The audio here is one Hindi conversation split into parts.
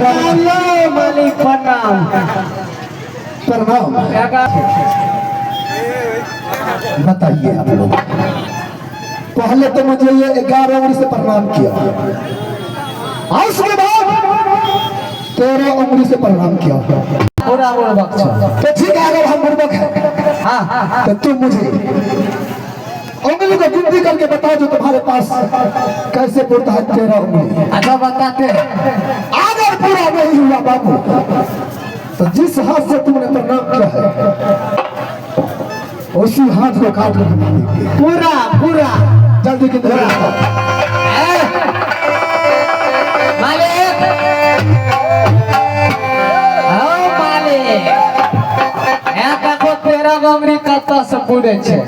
हेलो मालिक प्रणाम। प्रणाम। बताइए आप लोग, पहले तो मुझे ये 11 उंगली से प्रणाम किया और उसके बाद 13 उंगली से प्रणाम किया। पूरा बुड़बक तो ठीक है, अगर हम बुड़बक हैं हाँ तो तुम मुझे उंगली को गिनती करके बताओ जो तुम्हारे पास कैसे पूरा है 13 उंगली। अच्छा बताते हैं। अगर पूरा नहीं हुआ बाबू तो जिस हाथ से तुमने प्रणाम किया है उसी हाथ को काट कर पूरा पूरा जल्दी की तरह मालिक। हाँ मालिक, यहाँ देखो 13 उंगली कत से पूरे छे।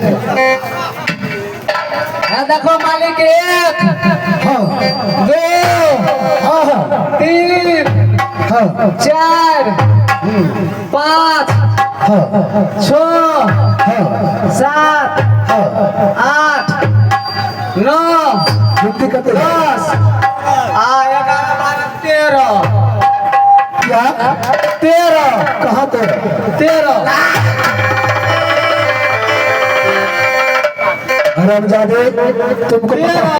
यहाँ देखो मालिक 1 2 3 4 5 6 7 8 9 गिनती करते 10 11 12 13 क्या 13 कहाँ 13 हरामजादे तुमको पता